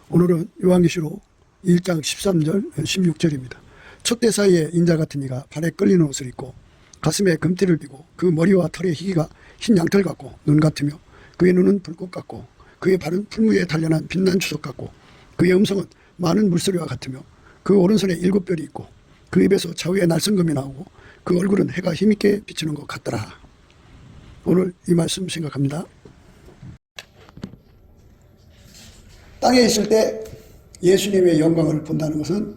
오늘은 요한계시록 1장 13절 16절입니다. 촛대 사이에 인자 같은 이가 발에 끌리는 옷을 입고 가슴에 금띠를 띠고 그 머리와 털의 희기가 흰 양털 같고 눈 같으며 그의 눈은 불꽃 같고 그의 발은 풀 위에 단련한 빛난 주석 같고 그의 음성은 많은 물소리와 같으며 그 오른손에 7뼈리 있고 그 입에서 좌우에 날성금이 나오고 그 얼굴은 해가 힘있게 비치는 것 같더라. 오늘 이 말씀 생각합니다. 땅에 있을 때 예수님의 영광을 본다는 것은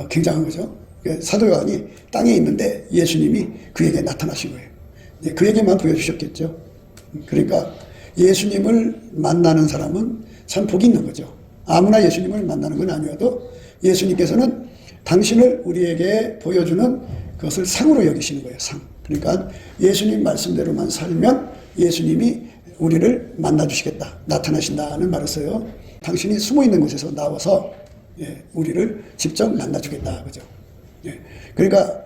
굉장한 거죠. 사도 요한이 땅에 있는데 예수님이 그에게 나타나신 거예요. 그에게만 보여주셨겠죠. 그러니까 예수님을 만나는 사람은 참 복이 있는 거죠. 아무나 예수님을 만나는 건 아니어도 예수님께서는 당신을 우리에게 보여주는 그것을 상으로 여기시는 거예요. 상. 그러니까 예수님 말씀대로만 살면 예수님이 우리를 만나주시겠다, 나타나신다는 말을 써요. 당신이 숨어있는 곳에서 나와서 우리를 직접 만나주겠다. 그죠? 그러니까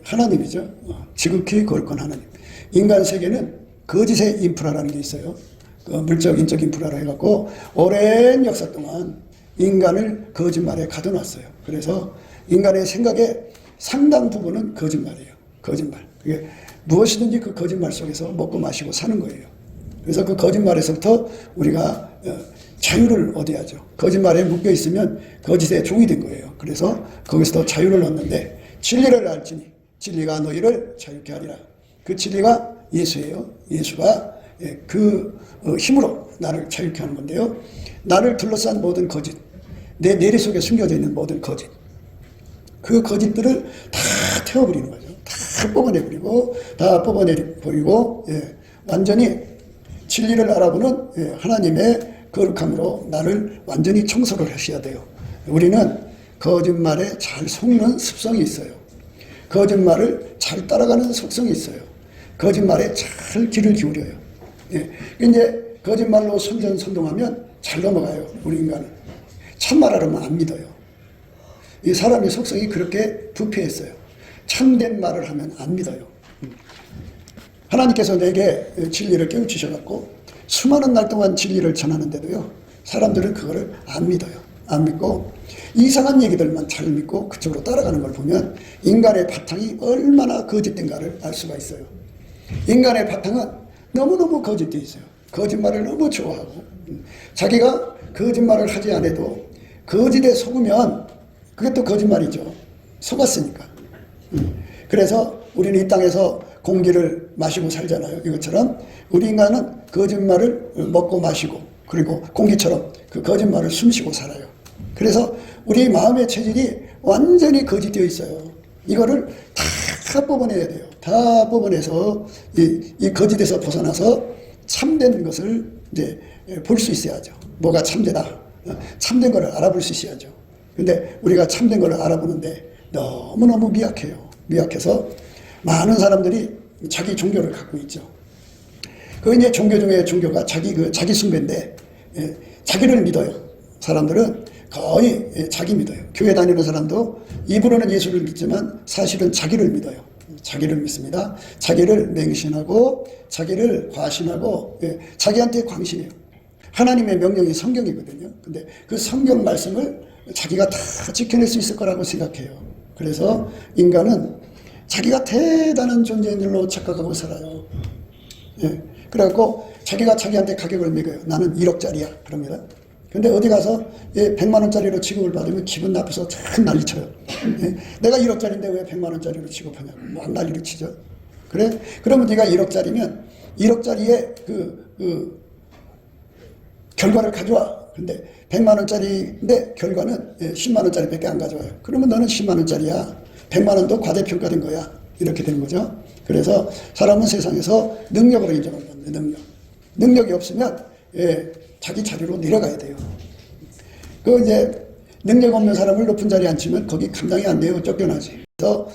하나님이죠. 지극히 거룩한 하나님. 인간 세계는 거짓의 인프라라는 게 있어요. 그 물적, 인적 인프라로 해갖고 오랜 역사 동안 인간을 거짓말에 가둬놨어요. 그래서 인간의 생각의 상당 부분은 거짓말이에요. 거짓말. 그게 무엇이든지 그 거짓말 속에서 먹고 마시고 사는 거예요. 그래서 그 거짓말에서부터 우리가 자유를 얻어야죠. 거짓말에 묶여 있으면 거짓의 종이 된 거예요. 그래서 거기서도 자유를 얻는데 진리를 알지니 진리가 너희를 자유케 하리라. 그 진리가 예수예요. 예수가 그 힘으로 나를 자유케 하는 건데요. 나를 둘러싼 모든 거짓, 내 내리 속에 숨겨져 있는 모든 거짓, 그 거짓들을 다 태워버리는 거죠. 다 뽑아내버리고, 완전히 진리를 알아보는 하나님의 거룩함으로 나를 완전히 청소를 하셔야 돼요. 우리는 거짓말에 잘 속는 습성이 있어요. 거짓말을 잘 따라가는 속성이 있어요. 거짓말에 잘 귀를 기울여요. 이제 거짓말로 선전선동하면 잘 넘어가요. 우리 인간은. 참말하려면 안 믿어요. 이 사람의 속성이 그렇게 부패했어요. 참된 말을 하면 안 믿어요. 하나님께서 내게 진리를 깨우치셔갖고 수많은 날 동안 진리를 전하는데도요, 사람들은 그거를 안 믿어요. 안 믿고 이상한 얘기들만 잘 믿고 그쪽으로 따라가는 걸 보면 인간의 바탕이 얼마나 거짓된가를 알 수가 있어요. 인간의 바탕은 너무너무 거짓되어 있어요. 거짓말을 너무 좋아하고 자기가 거짓말을 하지 않아도 거짓에 속으면 그게 또 거짓말이죠. 속았으니까. 그래서 우리는 이 땅에서 공기를 마시고 살잖아요. 이것처럼 우리 인간은 거짓말을 먹고 마시고 그리고 공기처럼 그 거짓말을 숨쉬고 살아요. 그래서 우리 마음의 체질이 완전히 거짓되어 있어요. 이거를 다 뽑아내야 돼요. 다 뽑아내서 이 거짓에서 벗어나서 참된 것을 이제 볼 수 있어야죠. 뭐가 참되다. 참된 것을 알아볼 수 있어야죠. 근데 우리가 참된 것을 알아보는데 너무너무 미약해요. 미약해서 많은 사람들이 자기 종교를 갖고 있죠. 그 이제 종교 중에 종교가 자기 숭배인데, 자기를 믿어요. 사람들은 거의 자기 믿어요. 교회 다니는 사람도 입으로는 예수를 믿지만 사실은 자기를 믿어요. 자기를 믿습니다. 자기를 맹신하고 자기를 과신하고 자기한테 광신해요. 하나님의 명령이 성경이거든요. 근데 그 성경 말씀을 자기가 다 지켜낼 수 있을 거라고 생각해요. 그래서 인간은 자기가 대단한 존재인 줄로 착각하고 살아요. 그래갖고 자기가 자기한테 가격을 매겨요. 나는 1억짜리야. 그럽니다. 근데 어디 가서 100만 원짜리로 취급을 받으면 기분 나빠서 참 난리쳐요. 내가 1억짜리인데 왜 100만 원짜리로 취급하냐고 막 난리를 치죠. 그래? 그러면 네가 1억짜리면 1억짜리의 그 결과를 가져와. 근데 100만 원짜리인데 결과는 10만 원짜리 밖에 안 가져와요. 그러면 너는 10만 원짜리야. 100만 원도 과대평가된 거야. 이렇게 되는 거죠. 그래서 사람은 세상에서 능력으로 인정을 받는 능력이 없으면 자기 자리로 내려가야 돼요. 그 이제 능력 없는 사람을 높은 자리에 앉히면 거기 감당이 안 돼요. 쫓겨나지. 그래서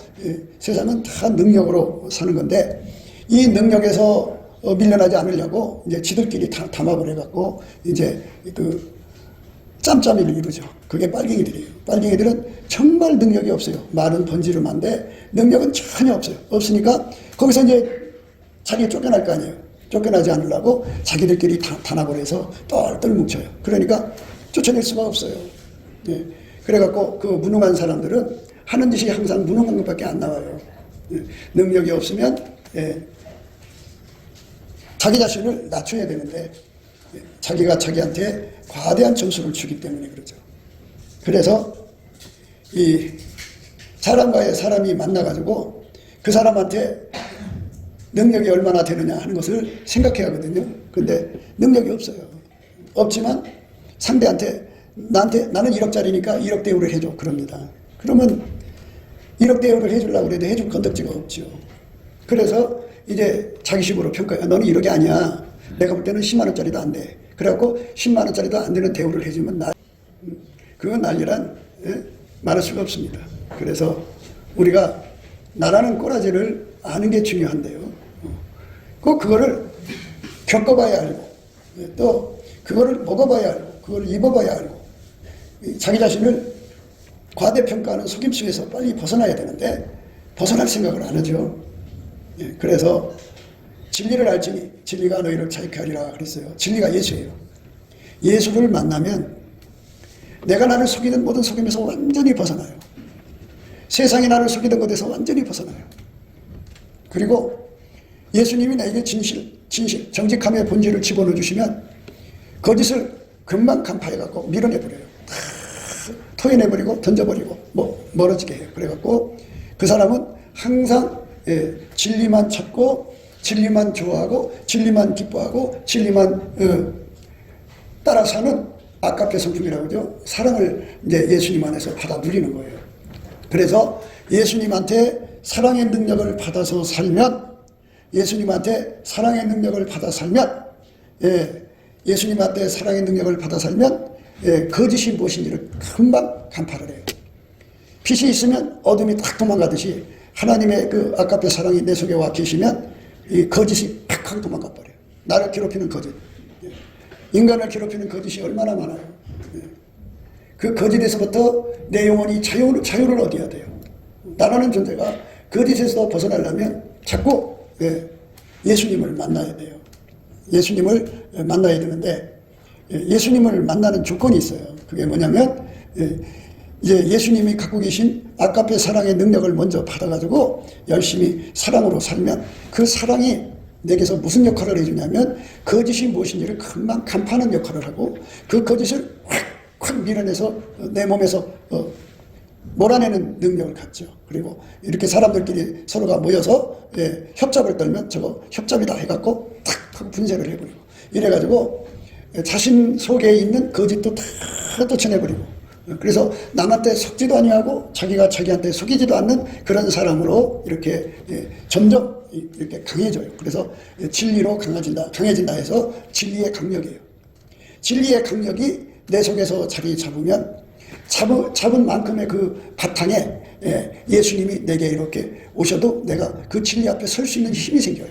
세상은 다 능력으로 사는 건데 이 능력에서 밀려나지 않으려고 이제 지들끼리 다 담합을 해갖고 이제 그 짬짬이를 이루죠. 그게 빨갱이들이에요. 빨갱이들은 정말 능력이 없어요. 말은 번지름한데 능력은 전혀 없어요. 없으니까 거기서 이제 자기 쫓겨날 거 아니에요. 쫓겨나지 않으려고 자기들끼리 단합을 해서 똘똘 뭉쳐요. 그러니까 쫓아낼 수가 없어요. 예. 그래갖고 그 무능한 사람들은 하는 짓이 항상 무능한 것밖에 안 나와요. 예. 능력이 없으면 예. 자기 자신을 낮춰야 되는데 예. 자기가 자기한테 과대한 점수를 주기 때문에 그러죠. 그래서 이 사람과의 사람이 만나가지고 그 사람한테 능력이 얼마나 되느냐 하는 것을 생각해야 하거든요. 근데 능력이 없어요. 없지만 상대한테 나는 1억짜리니까 1억 대우를 해줘 그럽니다. 그러면 1억 대우를 해주려고 해도 해줄 건덕지가 없죠. 그래서 이제 자기식으로 평가해요. 너는 1억이 아니야. 내가 볼 때는 10만 원짜리도 안 돼. 그래갖고 10만 원짜리도 안 되는 대우를 해주면 그건 난리란 말할 수가 없습니다. 그래서 우리가 나라는 꼬라지를 아는 게 중요한데요. 그거를 겪어봐야 알고 또 그거를 먹어봐야 알고 그걸 입어봐야 알고 자기 자신을 과대평가하는 속임수에서 빨리 벗어나야 되는데 벗어날 생각을 안 하죠. 그래서 진리를 알지니 진리가 너희를 자유케 하리라 그랬어요. 진리가 예수예요. 예수를 만나면 내가 나를 속이는 모든 속임에서 완전히 벗어나요. 세상이 나를 속이던 것에서 완전히 벗어나요. 그리고 예수님이 나에게 진실, 정직함의 본질을 집어넣어 주시면 거짓을 금방 간파해갖고 밀어내버려요. 토해내버리고 던져버리고 멀어지게 해요. 그래갖고 그 사람은 항상 진리만 찾고 진리만 좋아하고 진리만 기뻐하고 진리만 따라 사는 아깝게 성품이라고 하죠. 사랑을 이제 예수님 안에서 받아 누리는 거예요. 그래서 예수님한테 사랑의 능력을 받아서 살면 예수님한테 사랑의 능력을 받아 살면 예수님한테 사랑의 능력을 받아 살면 거짓이 무엇인지를 금방 간파를 해요. 빛이 있으면 어둠이 탁 도망가듯이 하나님의 그 아깝게 사랑이 내 속에 와 계시면 이 거짓이 팍 하고 도망가 버려요. 나를 괴롭히는 거짓. 인간을 괴롭히는 거짓이 얼마나 많아요. 그 거짓에서부터 내 영혼이 자유를 얻어야 돼요. 나라는 존재가 거짓에서 벗어나려면 자꾸 예수님을 만나야 돼요. 예수님을 만나야 되는데 예수님을 만나는 조건이 있어요. 그게 뭐냐면 이제 예수님이 갖고 계신 아까페 사랑의 능력을 먼저 받아가지고 열심히 사랑으로 살면 그 사랑이 내게서 무슨 역할을 해주냐면 거짓이 무엇인지를 금방 간파하는 역할을 하고 그 거짓을 확 밀어내서 내 몸에서 몰아내는 능력을 갖죠. 그리고 이렇게 사람들끼리 서로가 모여서 협잡을 떨면 저거 협잡이다 해갖고 탁 하고 분쇄를 해버리고 이래가지고 자신 속에 있는 거짓도 다 떨쳐내버리고 그래서 남한테 속지도 아니하고 자기가 자기한테 속이지도 않는 그런 사람으로 이렇게 점점 이렇게 강해져요. 그래서 진리로 강해진다 해서 진리의 강력이에요. 진리의 강력이 내 속에서 자리 잡으면 잡은 만큼의 그 바탕에 예수님이 내게 이렇게 오셔도 내가 그 진리 앞에 설 수 있는 힘이 생겨요.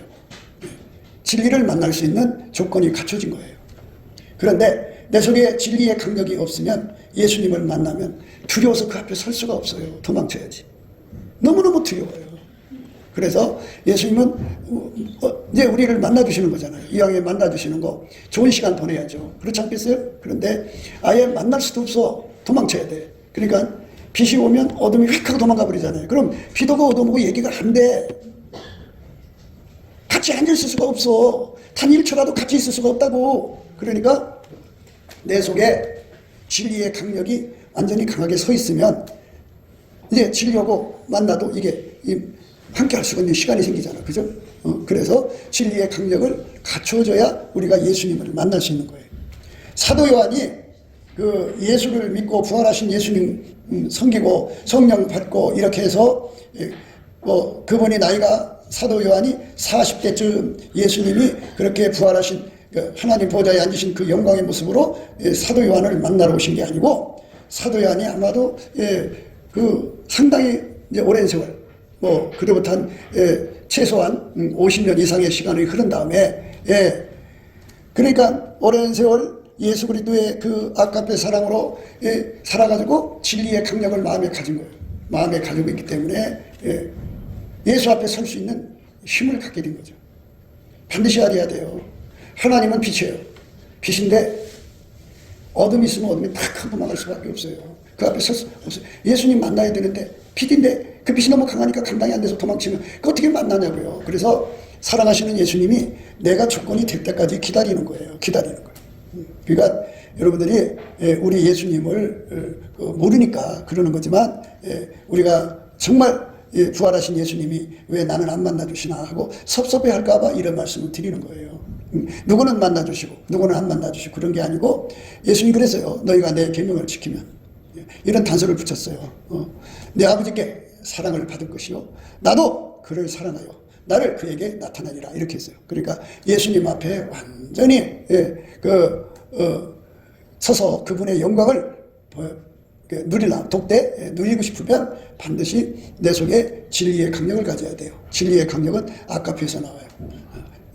진리를 만날 수 있는 조건이 갖춰진 거예요. 그런데 내 속에 진리의 강력이 없으면 예수님을 만나면 두려워서 그 앞에 설 수가 없어요. 도망쳐야지. 너무너무 두려워요. 그래서 예수님은 이제 우리를 만나주시는 거잖아요. 이왕에 만나주시는 거 좋은 시간 보내야죠. 그렇지 않겠어요? 그런데 아예 만날 수도 없어. 도망쳐야 돼. 그러니까 빛이 오면 어둠이 휙 하고 도망가 버리잖아요. 그럼 빛 오고 어둠 오고 얘기가 안 돼. 같이 앉아있을 수가 없어. 단 1초라도 같이 있을 수가 없다고. 그러니까 내 속에 진리의 강력이 완전히 강하게 서 있으면 이제 진리하고 만나도 이게 함께 할 수가 있는 시간이 생기잖아. 그죠? 그래서 진리의 강력을 갖춰줘야 우리가 예수님을 만날 수 있는 거예요. 사도 요한이 그 예수를 믿고 부활하신 예수님 섬기고 성령 받고 이렇게 해서 그분이 나이가 사도 요한이 40대쯤 예수님이 그렇게 부활하신 그 하나님 보좌에 앉으신 그 영광의 모습으로 사도 요한을 만나러 오신 게 아니고 사도 요한이 아마도 그 상당히 이제 오랜 세월 그로부터 한 최소한 50년 이상의 시간이 흐른 다음에 그러니까 오랜 세월 예수 그리스도의 그 아깝게 사랑으로 살아가지고 진리의 강력을 마음에 가진 거예요. 마음에 가지고 있기 때문에 예수 앞에 설 수 있는 힘을 갖게 된 거죠. 반드시 알아야 돼요. 하나님은 빛이에요. 빛인데 어둠이 있으면 어둠이 탁 하고 도망갈 수밖에 없어요. 그 앞에 설 수 없어요. 예수님 만나야 되는데 빛인데 그 빛이 너무 강하니까 감당이 안 돼서 도망치면 그 어떻게 만나냐고요. 그래서 사랑하시는 예수님이 내가 조건이 될 때까지 기다리는 거예요. 기다리는 거예요. 그러니까 여러분들이 우리 예수님을 모르니까 그러는 거지만 우리가 정말 부활하신 예수님이 왜 나는 안 만나주시나 하고 섭섭해할까봐 이런 말씀을 드리는 거예요. 누구는 만나주시고 누구는 안 만나주시고 그런 게 아니고 예수님이 그랬어요. 너희가 내 계명을 지키면 이런 단서를 붙였어요. 내 아버지께 사랑을 받을 것이요 나도 그를 사랑하여 나를 그에게 나타나리라 이렇게 했어요. 그러니까 예수님 앞에 완전히 서서 그분의 영광을 누리라 독대 누리고 싶으면 반드시 내 속에 진리의 강력을 가져야 돼요. 진리의 강력은 아까페에서 나와요.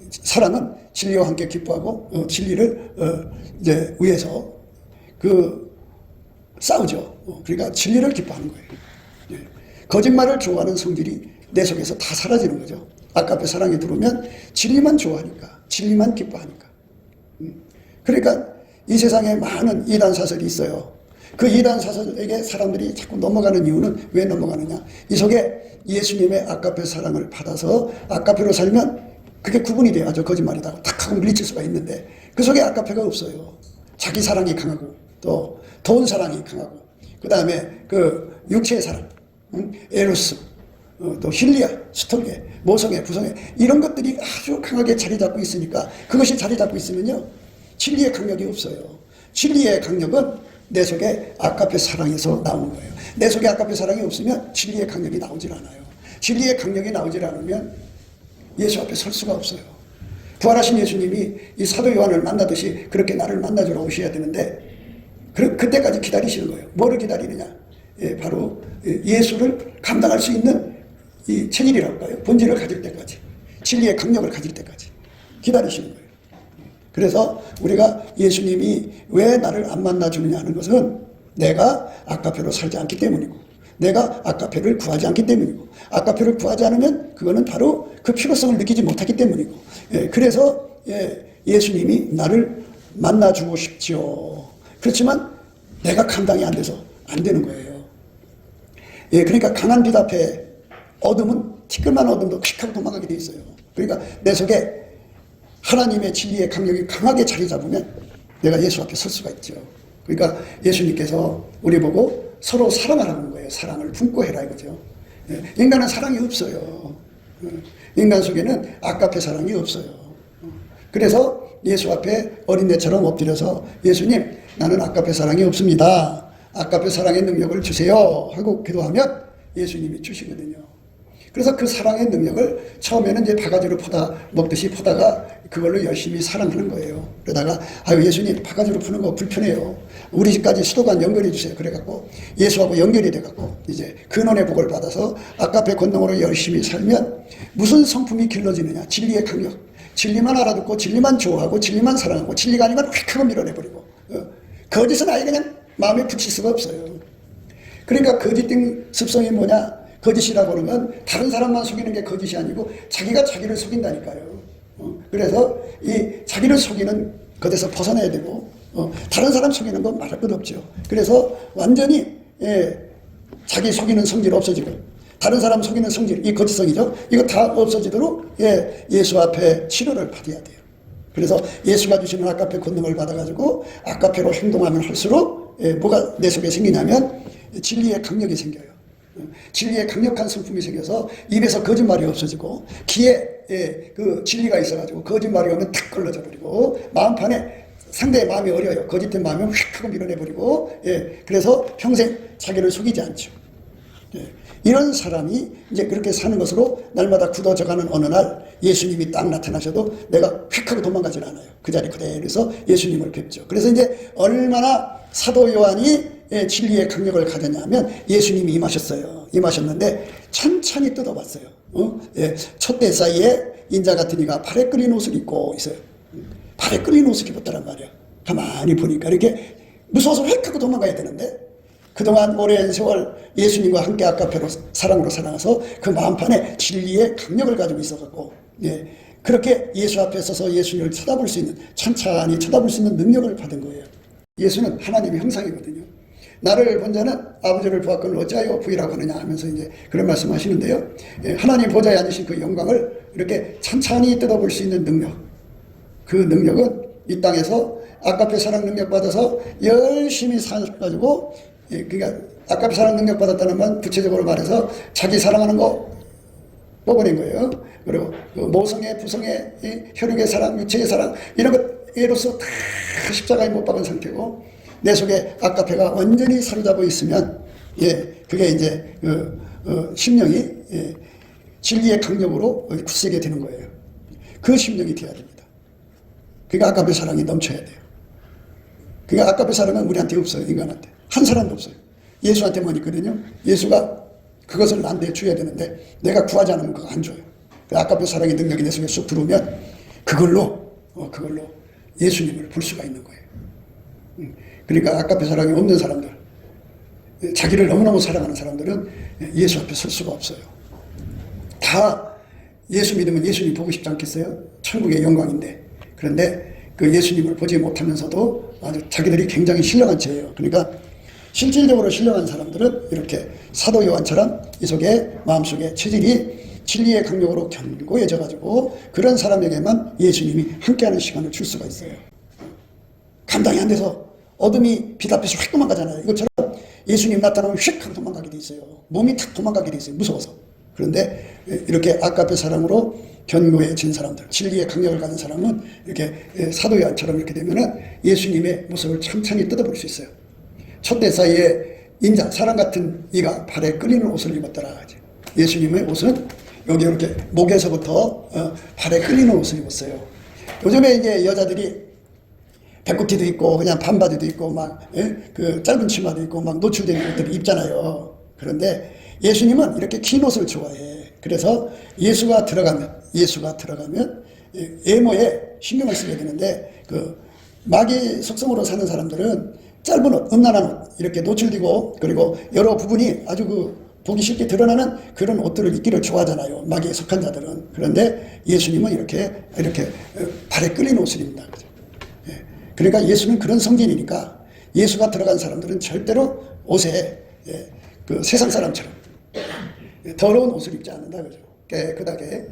사랑은 진리와 함께 기뻐하고 진리를 이제 위해서 싸우죠. 그러니까 진리를 기뻐하는 거예요. 거짓말을 좋아하는 성질이 내 속에서 다 사라지는 거죠. 아까페 사랑에 들어오면 진리만 좋아하니까 진리만 기뻐하니까. 그러니까 이 세상에 많은 이단 사설이 있어요. 그 이단 사설에게 사람들이 자꾸 넘어가는 이유는 왜 넘어가느냐. 이 속에 예수님의 아까페 사랑을 받아서 아까페로 살면 그게 구분이 돼야죠. 거짓말이다. 탁 하고 물리칠 수가 있는데 그 속에 아까페가 없어요. 자기 사랑이 강하고 또 돈 사랑이 강하고 그 다음에 그 육체의 사랑, 에로스, 또 힐리아, 스톨게, 모성애, 부성애 이런 것들이 아주 강하게 자리 잡고 있으니까 그것이 자리 잡고 있으면요. 진리의 강력이 없어요. 진리의 강력은 내 속에 아까페 사랑에서 나오는 거예요. 내 속에 아까페 사랑이 없으면 진리의 강력이 나오질 않아요. 진리의 강력이 나오질 않으면 예수 앞에 설 수가 없어요. 부활하신 예수님이 이 사도 요한을 만나듯이 그렇게 나를 만나주러 오셔야 되는데 그때까지 기다리시는 거예요. 뭐를 기다리느냐? 바로 예수를 감당할 수 있는 이 체질이라고 할까요? 본질을 가질 때까지 진리의 강력을 가질 때까지 기다리시는 거예요. 그래서 우리가 예수님이 왜 나를 안 만나주느냐 하는 것은 내가 아까페로 살지 않기 때문이고 내가 아까페를 구하지 않기 때문이고 아까페를 구하지 않으면 그거는 바로 그 필요성을 느끼지 못하기 때문이고 그래서 예수님이 나를 만나주고 싶지요. 그렇지만 내가 감당이 안 돼서 안 되는 거예요. 그러니까 강한 빛 앞에 어둠은 티끌만 어둠도 휙 하고 도망가게 돼 있어요. 그러니까 내 속에 하나님의 진리의 강력이 강하게 자리 잡으면 내가 예수 앞에 설 수가 있죠. 그러니까 예수님께서 우리 보고 서로 사랑하라는 거예요. 사랑을 품고 해라 이거죠. 인간은 사랑이 없어요. 인간 속에는 아까페 사랑이 없어요. 그래서 예수 앞에 어린애처럼 엎드려서 예수님 나는 아까페 사랑이 없습니다. 아까페 사랑의 능력을 주세요 하고 기도하면 예수님이 주시거든요. 그래서 그 사랑의 능력을 처음에는 이제 바가지로 먹듯이 퍼다가 그걸로 열심히 사랑하는 거예요. 그러다가 예수님 바가지로 푸는 거 불편해요. 우리 집까지 수도관 연결해 주세요. 그래갖고 예수하고 연결이 돼갖고 이제 근원의 복을 받아서 아까페 권능으로 열심히 살면 무슨 성품이 길러지느냐. 진리의 강력. 진리만 알아듣고 진리만 좋아하고 진리만 사랑하고 진리가 아니면 휙 하고 밀어내버리고 거짓은 아예 그냥 마음에 붙일 수가 없어요. 그러니까 거짓된 습성이 뭐냐. 거짓이라고 그러면 다른 사람만 속이는 게 거짓이 아니고 자기가 자기를 속인다니까요. 그래서 이 자기를 속이는 것에서 벗어나야 되고 다른 사람 속이는 건 말할 것 없죠. 그래서 완전히 자기 속이는 성질 없어지고 다른 사람 속이는 성질, 이 거짓성이죠. 이거 다 없어지도록 예수 앞에 치료를 받아야 돼요. 그래서 예수가 주시는 아까페 권능을 받아가지고 아까페로 행동하면 할수록 뭐가 내 속에 생기냐면 진리의 강력이 생겨요. 진리의 강력한 성품이 생겨서 입에서 거짓말이 없어지고 귀에 그 진리가 있어가지고 거짓말이 오면 탁 걸러져 버리고 마음판에 상대의 마음이 어려요. 거짓된 마음이 휙 하고 밀어내버리고 그래서 평생 자기를 속이지 않죠. 이런 사람이 이제 그렇게 사는 것으로 날마다 굳어져가는 어느 날 예수님이 딱 나타나셔도 내가 휙 하고 도망가질 않아요. 그 자리 그대로서 예수님을 뵙죠. 그래서 이제 얼마나 사도 요한이 진리의 강력을 가졌냐면 예수님이 임하셨어요. 임하셨는데 천천히 뜯어봤어요. 촛대 사이에 인자 같은 이가 발에 끌린 옷을 입고 있어요. 발에 끌린 옷을 입었다란 말이야. 가만히 보니까 이렇게 무서워서 휙 하고 도망가야 되는데 그동안 오랜 세월 예수님과 함께 아까페로 사랑으로 살아가서 그 마음판에 진리의 강력을 가지고 있어갖고 그렇게 예수 앞에 서서 예수님을 쳐다볼 수 있는 천천히 쳐다볼 수 있는 능력을 받은 거예요. 예수는 하나님의 형상이거든요. 나를 본 자는 아버지를 보았거늘 어찌하여 부이라고 하느냐 하면서 이제 그런 말씀 하시는데요. 하나님 보좌에 앉으신 그 영광을 이렇게 찬찬히 뜯어볼 수 있는 능력, 그 능력은 이 땅에서 아까페 사랑 능력 받아서 열심히 사가지고, 그러니까 아까페 사랑 능력 받았다는 건 구체적으로 말해서 자기 사랑하는 거 뽑아낸 거예요. 그리고 그 모성애, 부성애, 혈육의 사랑, 육체의 사랑 이런 것으로서 다 십자가에 못 박은 상태고, 내 속에 아까페가 완전히 사로잡아 있으면, 그게 이제 심령이 진리의 강력으로 굳세게 되는 거예요. 그 심령이 되어야 됩니다. 그러니까 아까페 사랑이 넘쳐야 돼요. 그러니까 아까페 사랑은 우리한테 없어요. 인간한테 한 사람도 없어요. 예수한테만 있거든요. 예수가 그것을 나한테 줘야 되는데 내가 구하지 않으면 그거 안 줘요. 아까페 사랑의 능력이 내 속에 쑥 들어오면 그걸로 예수님을 볼 수가 있는 거예요. 그러니까 아까페 사랑이 없는 사람들, 자기를 너무너무 사랑하는 사람들은 예수 앞에 설 수가 없어요. 다 예수 믿으면 예수님 보고 싶지 않겠어요? 천국의 영광인데. 그런데 그 예수님을 보지 못하면서도 아주 자기들이 굉장히 신령한 죄예요. 그러니까 실질적으로 신령한 사람들은 이렇게 사도 요한처럼 이 속에 마음속에 체질이 진리의 강력으로 견고해져 가지고 그런 사람에게만 예수님이 함께하는 시간을 줄 수가 있어요. 감당이 안 돼서 어둠이 빛 앞에서 휙 도망가잖아요. 이것처럼 예수님 나타나면 휙 하고 도망가게 돼 있어요. 몸이 탁 도망가게 돼 있어요. 무서워서. 그런데 이렇게 아까페 사랑으로 견고해진 사람들, 진리의 강력을 가진 사람은 이렇게 사도 요한처럼 이렇게 되면은 예수님의 모습을 찬찬히 뜯어볼 수 있어요. 촛대 사이에 인자, 사람 같은 이가 발에 끌리는 옷을 입었더라. 예수님의 옷은 여기 이렇게 목에서부터 발에 끌리는 옷을 입었어요. 요즘에 이제 여자들이 배꼽티도 있고 그냥 반바지도 있고 막 그 짧은 치마도 있고 막 노출되는 옷들을 입잖아요. 그런데 예수님은 이렇게 긴 옷을 좋아해. 그래서 예수가 들어가면 외모에 신경을 쓰게 되는데 그 마귀 속성으로 사는 사람들은 짧은 옷, 음란한 옷 이렇게 노출되고 그리고 여러 부분이 아주 그 보기 쉽게 드러나는 그런 옷들을 입기를 좋아하잖아요. 마귀에 속한 자들은. 그런데 예수님은 이렇게 발에 끌리는 옷을 입는다. 그죠? 그러니까 예수는 그런 성질이니까 예수가 들어간 사람들은 절대로 옷에 그 세상 사람처럼 더러운 옷을 입지 않는다. 그죠? 깨끗하게.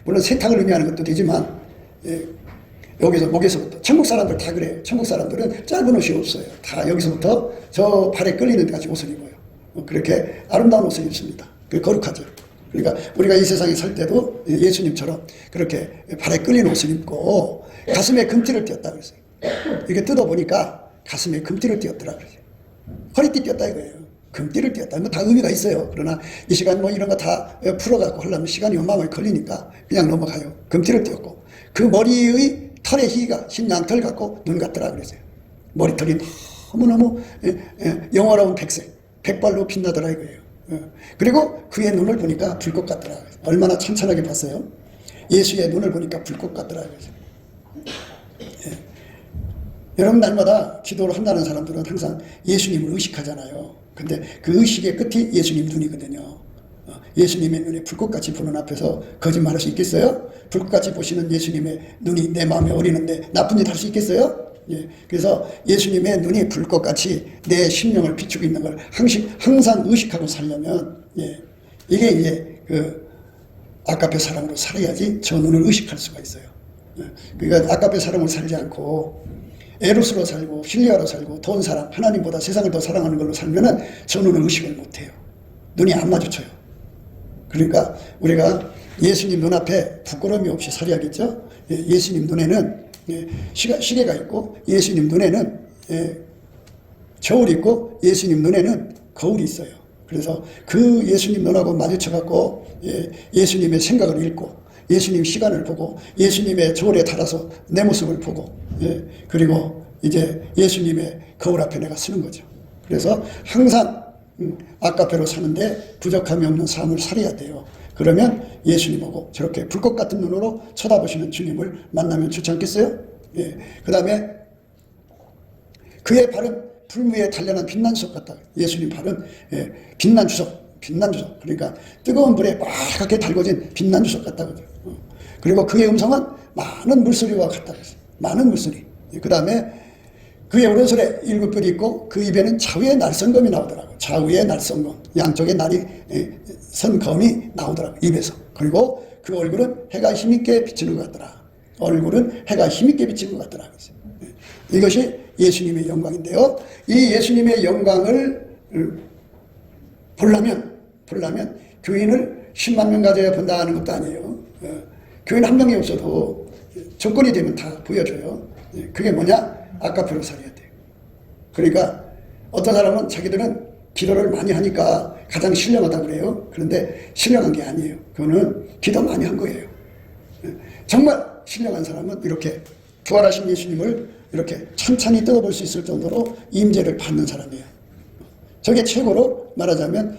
물론 세탁을 의미하는 것도 되지만 여기서 목에서부터 천국 사람들 다 그래요. 천국 사람들은 짧은 옷이 없어요. 다 여기서부터 저 발에 끌리는 데까지 옷을 입어요. 그렇게 아름다운 옷을 입습니다. 그게 거룩하죠. 그러니까 우리가 이 세상에 살 때도 예수님처럼 그렇게 발에 끌리는 옷을 입고 가슴에 금띠를 띄었다 그랬어요. 이게 뜯어보니까 가슴에 금띠를 띄었더라 그러죠. 허리띠 띄었다 이거예요. 금띠를 띄었다. 뭐 다 의미가 있어요. 그러나 이 시간 뭐 이런 거 다 풀어갖고 하려면 시간이 연망을 걸리니까 그냥 넘어가요. 금띠를 띄었고 그 머리의 털의 희가 흰 양털 같고 눈 같더라 그랬어요. 머리털이 너무너무 영화로운 백색, 백발로 빛나더라 이거예요. 그리고 그의 눈을 보니까 불꽃 같더라. 얼마나 찬찬하게 봤어요. 예수의 눈을 보니까 불꽃 같더라. 여러분 날마다 기도를 한다는 사람들은 항상 예수님을 의식하잖아요. 근데 그 의식의 끝이 예수님 눈이거든요. 예수님의 눈에 불꽃같이 보는 앞에서 거짓말할 수 있겠어요? 불꽃같이 보시는 예수님의 눈이 내 마음에 어리는데 나쁜 짓 할 수 있겠어요? 그래서 예수님의 눈이 불꽃같이 내 심령을 비추고 있는 걸 항상 의식하고 살려면 이게 이제 그 아까페 사랑으로 살아야지 저 눈을 의식할 수가 있어요. 그러니까 아까페 사랑으로 살지 않고 에로스로 살고 필리아로 살고 돈 사랑, 하나님보다 세상을 더 사랑하는 걸로 살면은 저 눈을 의식을 못해요. 눈이 안 마주쳐요. 그러니까 우리가 예수님 눈앞에 부끄러움이 없이 살아야겠죠. 예수님 눈에는 시계가 있고 예수님 눈에는 저울이 있고 예수님 눈에는 거울이 있어요. 그래서 그 예수님 눈하고 마주쳐갖고 예수님의 생각을 읽고 예수님 시간을 보고 예수님의 저울에 달아서 내 모습을 보고 그리고 이제 예수님의 거울 앞에 내가 서는 거죠. 그래서 항상 아까페로 사는데 부족함이 없는 삶을 살아야 돼요. 그러면 예수님하고 저렇게 불꽃 같은 눈으로 쳐다보시는 주님을 만나면 좋지 않겠어요? 그 다음에 그의 발은 불무에 단련한 빛난 주석 같다. 예수님 발은 빛난 주석. 그러니까 뜨거운 불에 빨갛게 달궈진 빛난 주석 같다. 그리고 그의 음성은 많은 물소리와 같다. 많은 물소리. 그 다음에 그의 오른손에 7뿔이 있고 그 입에는 좌우의 날선검이 나오더라고요. 좌우의 날선검, 양쪽에 날이 선 검이 나오더라고요. 입에서. 그리고 그 얼굴은 해가 힘있게 비치는 것 같더라. 얼굴은 해가 힘있게 비치는 것 같더라. 이것이 예수님의 영광인데요. 이 예수님의 영광을 보려면 교인을 10만 명 가져야 본다는 것도 아니에요. 교인 한 명이 없어도 조건이 되면 다 보여줘요. 그게 뭐냐? 아까표로 살아야 돼요. 그러니까 어떤 사람은 자기들은 기도를 많이 하니까 가장 신령하다고 그래요. 그런데 신령한 게 아니에요. 그거는 기도 많이 한 거예요. 정말 신령한 사람은 이렇게 부활하신 예수님을 이렇게 천천히 뜯어볼 수 있을 정도로 임재를 받는 사람이에요. 저게 최고로 말하자면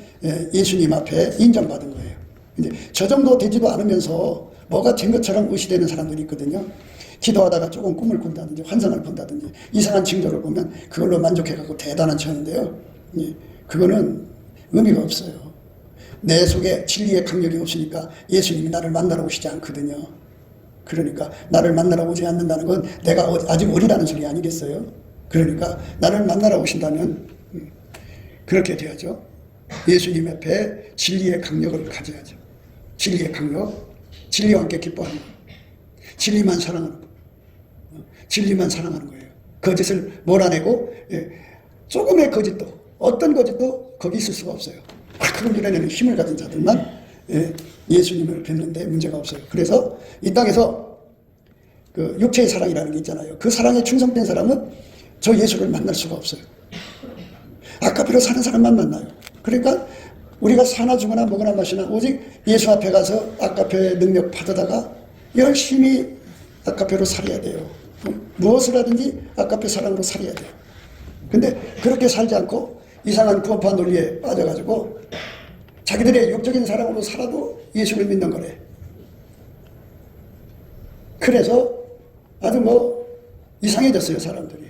예수님 앞에 인정받은 거예요. 근데 저 정도 되지도 않으면서 뭐가 된 것처럼 의시되는 사람들이 있거든요. 기도하다가 조금 꿈을 꾼다든지 환상을 본다든지 이상한 징조를 보면 그걸로 만족해갖고 대단한 척하는데요. 그거는 의미가 없어요. 내 속에 진리의 강력이 없으니까 예수님이 나를 만나러 오시지 않거든요. 그러니까 나를 만나러 오지 않는다는 건 내가 아직 어리다는 소리 아니겠어요? 그러니까 나를 만나러 오신다면 그렇게 돼야죠. 예수님 앞에 진리의 강력을 가져야죠. 진리의 강력, 진리와 함께 기뻐하는 것, 진리만 사랑하는 것, 진리만 사랑하는 거예요. 거짓을 몰아내고 조금의 거짓도, 어떤 거짓도 거기 있을 수가 없어요. 그걸 밀어내는 힘을 가진 자들만 예수님을 뵙는데 문제가 없어요. 그래서 이 땅에서 그 육체의 사랑이라는 게 있잖아요. 그 사랑에 충성된 사람은 저 예수를 만날 수가 없어요. 아까피로 사는 사람만 만나요. 그러니까 우리가 사나 죽거나 먹거나 마시나 오직 예수 앞에 가서 아까피의 능력 받아다가 열심히 아까피로 살아야 돼요. 무엇을 하든지 아까피 사랑으로 살아야 돼요. 근데 그렇게 살지 않고 이상한 구원파 논리에 빠져가지고 자기들의 육적인 사랑으로 살아도 예수를 믿는 거래. 그래서 아주 이상해졌어요, 사람들이.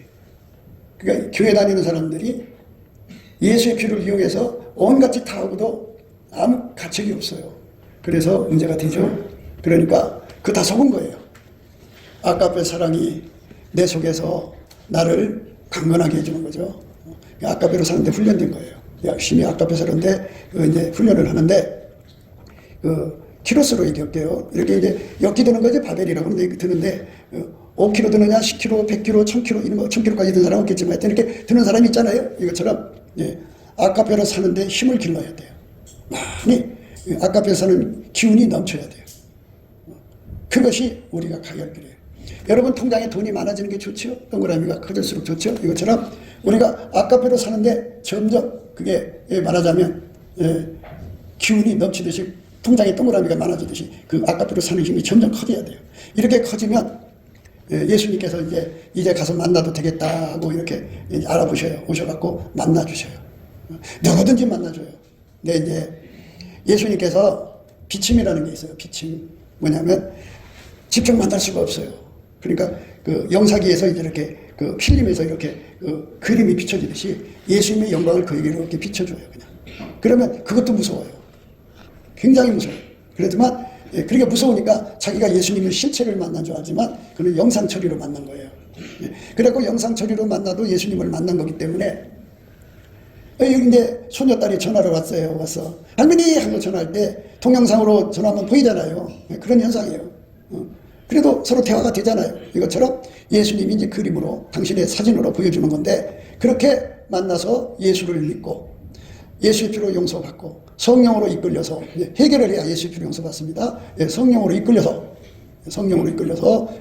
그러니까 교회 다니는 사람들이 예수의 피를 이용해서 온갖 짓 다 하고도 아무 가책이 없어요. 그래서 문제가 되죠. 그러니까 그 다 속은 거예요. 아까페 사랑이 내 속에서 나를 강건하게 해주는 거죠. 아까페로 사는데 훈련된 거예요. 열심히 아까페 사는데 이제 훈련을 하는데 키로수로 얘기할게요. 이렇게 이제 엮기 드는 거죠. 바벨이라고 하는데 드는데 5kg 드느냐, 10kg, 100kg, 1000kg 이런 거 1000kg까지 드는 사람은 없겠지만 이렇게 드는 사람이 있잖아요. 이것처럼 아까페로 사는데 힘을 길러야 돼요. 많이 아까페 사는 기운이 넘쳐야 돼요. 그것이 우리가 가야 길이에요. 여러분 통장에 돈이 많아지는 게 좋죠. 동그라미가 커질수록 좋죠. 이것처럼 우리가 아까페로 사는데 점점 그게 말하자면 기운이 넘치듯이 통장에 동그라미가 많아지듯이 그 아까페로 사는 힘이 점점 커져야 돼요. 이렇게 커지면 예수님께서 이제 가서 만나도 되겠다 하고 이렇게 알아보셔요. 오셔갖고 만나주셔요. 누구든지 만나줘요. 근데 이제 예수님께서 비침이라는 게 있어요. 비침. 뭐냐면 직접 만날 수가 없어요. 그러니까 그 영사기에서 이렇게 그 필름에서 이렇게 그 그림이 비춰지듯이 예수님의 영광을 그에게 이렇게 비춰줘요. 그냥. 그러면 그것도 무서워요. 굉장히 무서워요. 그렇지만 그러니까 무서우니까 자기가 예수님의 실체를 만난 줄 알지만 그는 영상 처리로 만난 거예요. 그래갖고 영상 처리로 만나도 예수님을 만난 거기 때문에 여기 이제 소녀딸이 전화를 왔어요. 와서 할머니 하고 전화할 때 동영상으로 전화하면 보이잖아요. 그런 현상이에요. 그래도 서로 대화가 되잖아요. 이것처럼 예수님이 이제 그림으로 당신의 사진으로 보여주는 건데 그렇게 만나서 예수를 믿고 예수의 피로 용서받고 성령으로 이끌려서 해결을 해야 예수의 피로 용서받습니다. 성령으로 이끌려서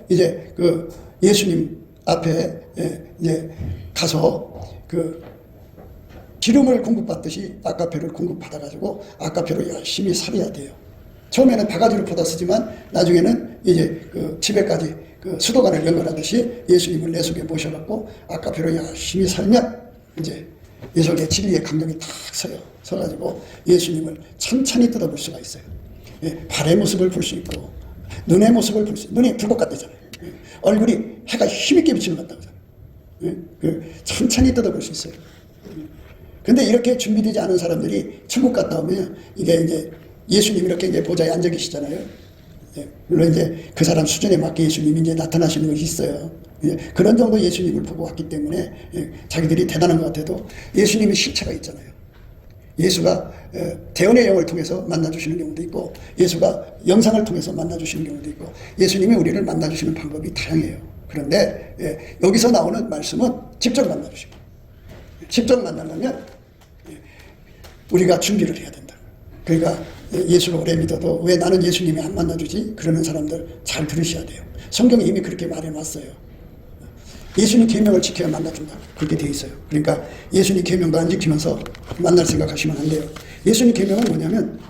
이제 그 예수님 앞에 이제 가서 그 기름을 공급받듯이 아까페를 공급받아가지고 아까페로 열심히 살아야 돼요. 처음에는 바가지로 퍼다 쓰지만 나중에는 이제 그 집에까지 그 수도관을 연결하듯이 예수님을 내 속에 모셔갖고 아까페로 열심히 살면 이제 내 속에 진리의 강력이 탁 서요. 서가지고 예수님을 천천히 뜯어볼 수가 있어요. 발의 모습을 볼 수 있고 눈의 모습을 볼 수 있고 눈이 불꽃 같다잖아요. 얼굴이 해가 힘있게 비치는 것 같다고 천천히 뜯어볼 수 있어요. 근데 이렇게 준비되지 않은 사람들이 천국 갔다 오면 이게 이제 예수님 이렇게 이제 보좌에 앉아 계시잖아요. 물론 이제 그 사람 수준에 맞게 예수님이 이제 나타나시는 것이 있어요. 예, 그런 정도 예수님을 보고 왔기 때문에 자기들이 대단한 것 같아도 예수님의 실체가 있잖아요. 예수가 대언의 영을 통해서 만나주시는 경우도 있고 예수가 영상을 통해서 만나주시는 경우도 있고 예수님이 우리를 만나주시는 방법이 다양해요. 그런데 여기서 나오는 말씀은 직접 만나주시고 직접 만나려면 우리가 준비를 해야 된다. 그러니까 예수를 오래 믿어도 왜 나는 예수님이 안 만나주지? 그러는 사람들 잘 들으셔야 돼요. 성경이 이미 그렇게 말해놨어요. 예수님 계명을 지켜야 만나준다. 그렇게 돼 있어요. 그러니까 예수님 계명도 안 지키면서 만날 생각하시면 안 돼요. 예수님 계명은 뭐냐면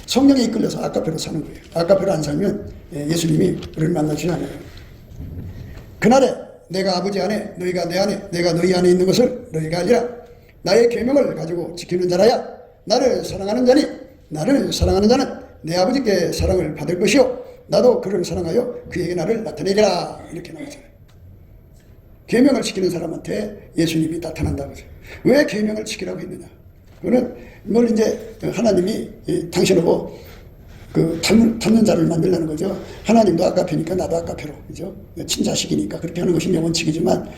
성령에 이끌려서 아까페로 사는 거예요. 아까페로 안 살면 예수님이 우리를 만나주지 않아요. 그날에 내가 아버지 안에 너희가 내 안에 내가 너희 안에 있는 것을 너희가 알리라. 나의 계명을 가지고 지키는 자라야 나를 사랑하는 자니 나를 사랑하는 자는 내 아버지께 사랑을 받을 것이요 나도 그를 사랑하여 그에게 나를 나타내리라. 이렇게 나오잖아요. 계명을 지키는 사람한테 예수님이 나타난다고 하죠. 왜 계명을 지키라고 했느냐? 그거는 뭘 이제 하나님이 당신하고 그 닮는 자를 만들라는 거죠. 하나님도 아까페니까 나도 아까페로, 그죠? 친자식이니까 그렇게 하는 것이 원칙이지만